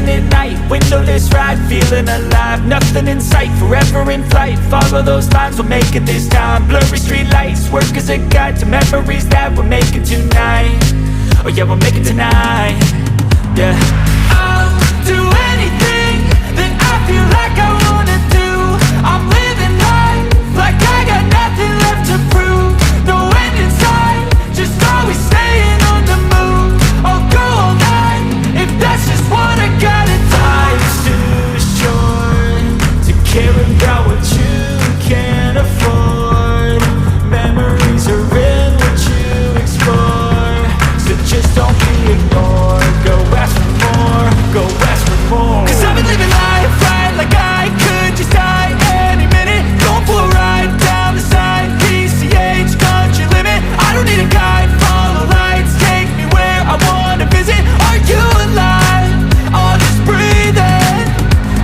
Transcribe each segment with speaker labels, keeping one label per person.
Speaker 1: Driving at night, windowless ride, feeling alive. Nothing in sight, forever in flight. Follow those lines, we'll make it this time. Blurry street lights, work as a guide to memories that we're making tonight. Oh yeah, we'll make it tonight. Yeah. I'll do anything that I feel like I wanna do. I'm living life like I got nothing left to prove. No end in sight, just always staying on the move. I'll go all night if that's just what I gotta do. Life's too short to care about what you can't afford. Memories are in what you explore, so just don't be ignored. Go ask for more, go ask for more. 'Cause I've been living life right like I could just die any minute. Going for a ride down the side, PCH, country limit. I don't need a guide, follow lights, take me where I wanna visit. Are you alive? I'll just breathe in.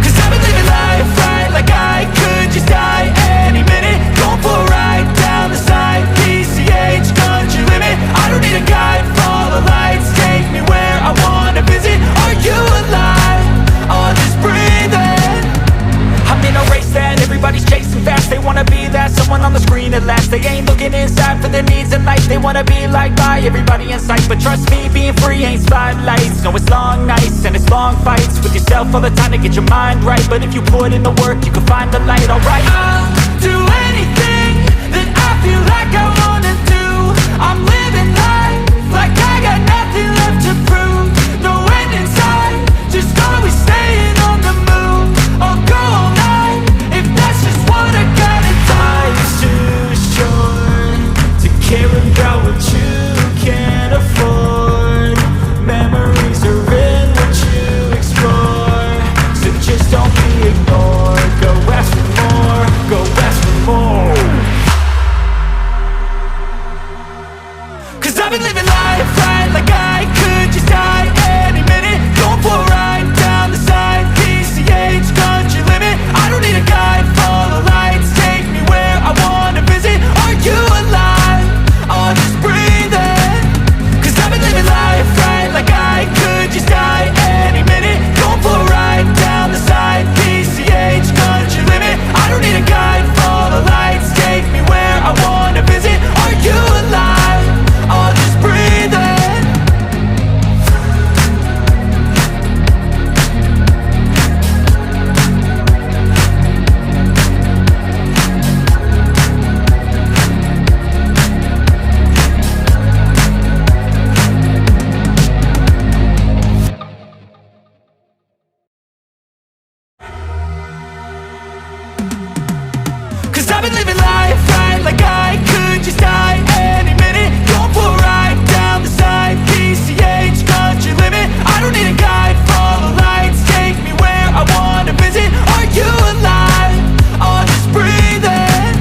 Speaker 1: 'Cause I've been living life right like I could just die any minute. Going for a ride down the side, PCH, country limit. I don't need a guide, follow lights, take me where I wanna visit. Are you alive? I'll just breathe in. I'm in a race that everybody's chasing fast. They wanna be that someone on the screen at last. They ain't looking inside for their needs in life. They wanna be liked by everybody in sight. But trust me, being free ain't spotlights. No, it's long nights and it's long fights with yourself all the time to get your mind right. But if you put in the work, you can find the light, alright? I'll do anything that I feel like I wanna do. I'm living life like I got nothing left to prove. No end in sight, just always staying on the move. I'll go all night if that's just what I gotta do. Life's too short to care about what you can't afford. Memories are in what you explore, so just don't be ignored. Go ask for more, go ask for more. 'Cause I've been living life right like I could just die any minute. Going for a ride down the side, PCH, country limit. I don't need a guide, follow lights, take me where I wanna visit. Are you alive? I'll just breathe in. 'Cause I've been living life right like I could just die any minute. Going for a ride down the side, PCH, country limit. I don't need a guide, follow lights, take me where I wanna visit. Are you alive? I'll just breathe in. 'Cause I've been living life right like I could just die any minute. Going for a ride down the side, PCH, country limit. I don't need a guide, follow lights, take me where I wanna visit. Are you alive? I'll just breathe in.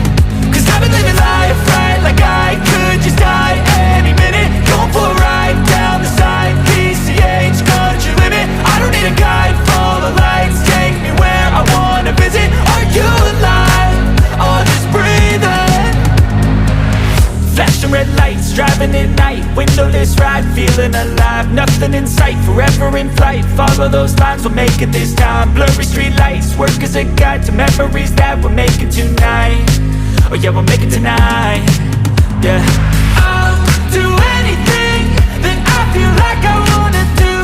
Speaker 1: 'Cause I've been living life right like I could just die any minute. Going for a ride down the side, PCH, country limit. I don't need a guide, follow lights, take me where I wanna visit. Are you alive? I'll just breathe in. Flashing red lights, driving at night, windowless ride, feeling alive. Nothing in sight, forever in flight. Follow those lines, we'll make it this time. Blurry street lights, work as a guide to memories that we're making tonight. Oh yeah, we'll make it tonight. Yeah. I'll do anything that I feel like I wanna do.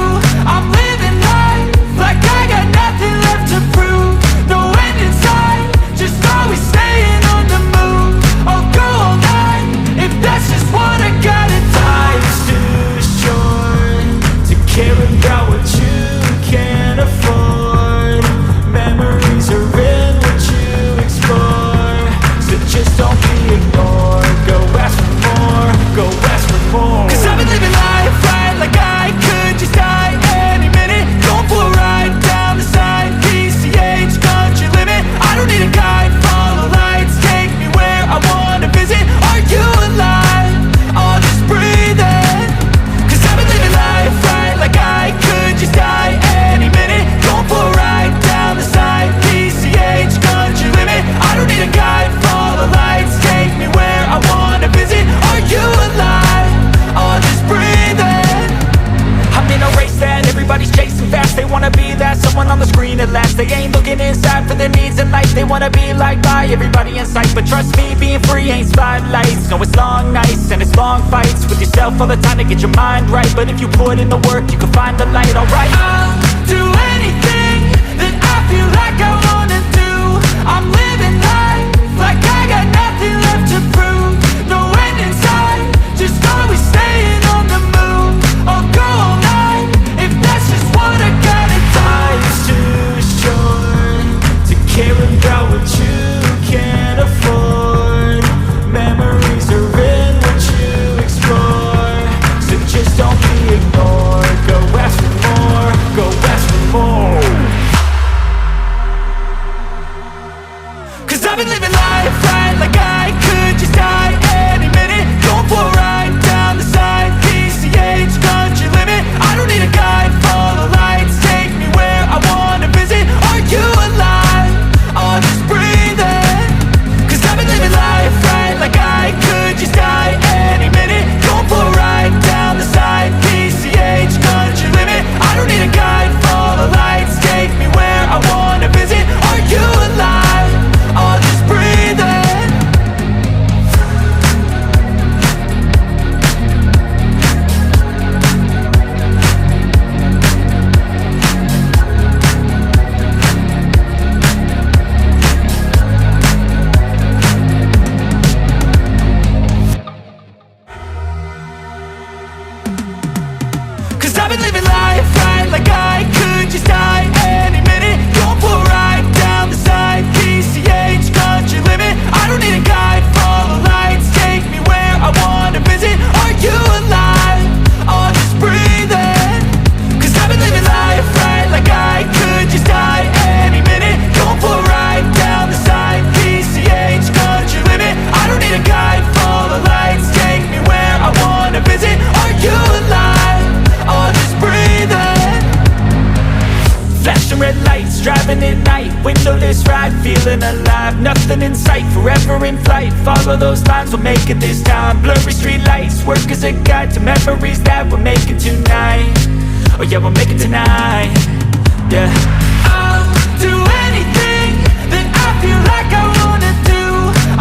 Speaker 1: I'm living life like I got nothing left to prove. No end in sight, just always staying on the move. I'll go all night if that's just what I gotta do. Life's too short to care about what you can't afford. Memories are in what you explore, so just don't be ignored. Go ask for more. wanna be liked by everybody in sight, but trust me, being free ain't spotlights. No, it's long nights and it's long fights with yourself all the time to get your mind right. But if you put in the work, you can find the light. Alright, I'll do anything that I feel like I wanna do. I'm living life like I got nothing left to prove. No end in sight, just always staying on the move. I'll go all night if that's just what I gotta do. Life's too short to care about what you can't afford. Memories are in what you explore, so just don't be ignored. Go ask for more, go ask for more. 'Cause I've been living life right like I could just die any minute. Going for a ride down the side, PCH country limit. I don't need a guide, follow lights, take me where I wanna visit. Are you alive? I'll just breathe in. 'Cause I've been living life right like I could just die any minute. Going for a ride down the side, PCH country limit. I don't need a guide, follow lights, take me where I wanna visit. Are you alive? I'll just breathe in. 'Cause I've been living life right like I could just die any minute. Going for a ride down the side, PCH country limit. I don't need a guide, follow lights, take me where I wanna visit. Are you alive? I'll just breathe in. 'Cause I've been living life right like I could just die any minute. Going for a ride down the side, PCH country limit. I don't need a guide, follow lights, take me where I wanna visit. Are you alive? I'll just breathe in. Flashing red lights, driving at night, windowless ride, feeling alive. Nothing in sight, forever in flight. Follow those lines, we'll make it this time. Blurry street lights, work as a guide to memories that we're making tonight. Oh yeah, we'll make it tonight. Yeah. I'll do anything that I feel like I wanna do.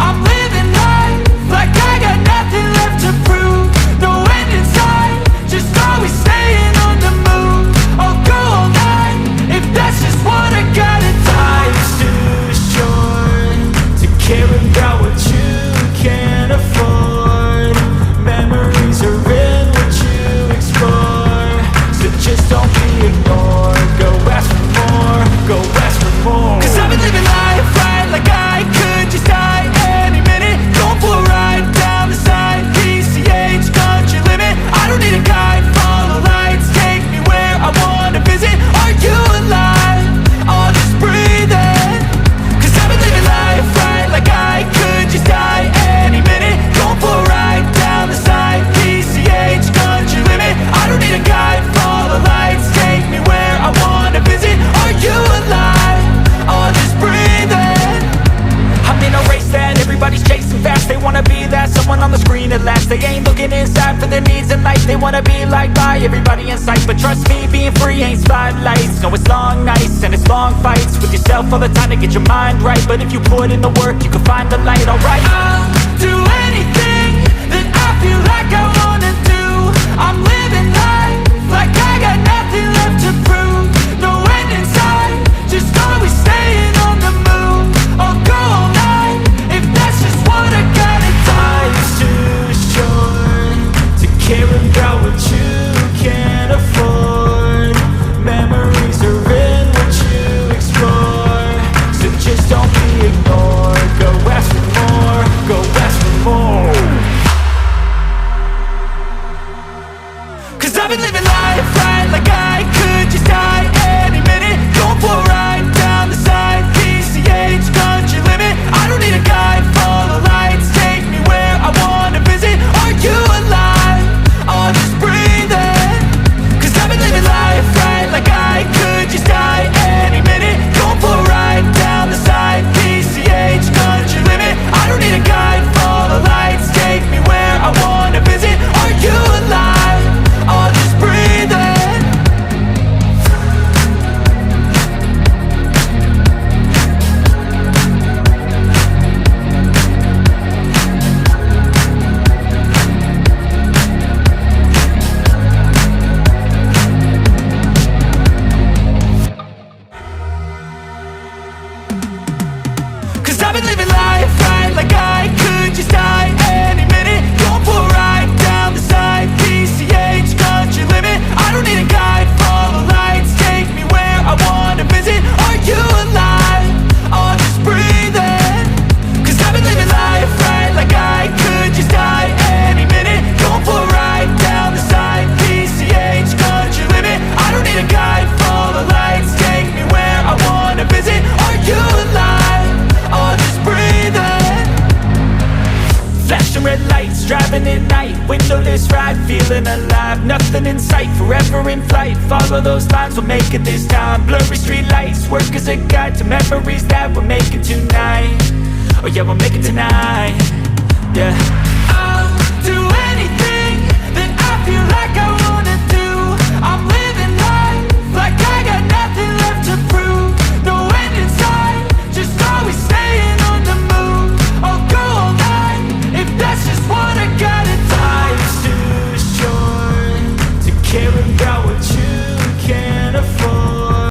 Speaker 1: I'm living life like I got nothing left to prove. No end in sight, just always staying on the move. I'll go all night if that's just what I gotta do. Life's too short to care about what you can't afford. Memories are in what you explore, so just don't be ignored. Go ask for more, go ask for more. 'Cause I've been living life right like I could just die any minute. Going for a ride down the side, PCH country limit. I don't need a guide, follow lights, take me where I wanna visit. Are you alive? I'll just breathe in. 'Cause I've been living life right like I could just die any minute. Going for a ride down the side, PCH country limit. I don't need a guide, follow lights, take me where I wanna visit. Are you alive? I'll just breathe in. I'm in a race that everybody's chasing fast. They wanna be that someone on the screen at last. They ain't looking inside for their needs in life. They wanna be liked by everybody in sight, but trust me, being free ain't spotlights. No, it's long nights and it's long fights with yourself all the time to get your mind right. But if you put in the work, you can find the light. Alright, I'll do anything that I feel like I wanna do. I'm living life like I got nothing left to prove. No end in sight, just always staying on the move. I'll go all night if that's just what I gotta do. Life's too short to care about what you can't afford. Memories are in what you explore, so just don't be ignored. Go ask for more, go ask for more. flashing red lights, driving at night, windowless ride, feeling alive. Nothing in sight, forever in flight. Follow those lines, we'll make it this time. Blurry street lights, work as a guide to memories that we're making tonight. Oh yeah, we'll make it tonight. Yeah.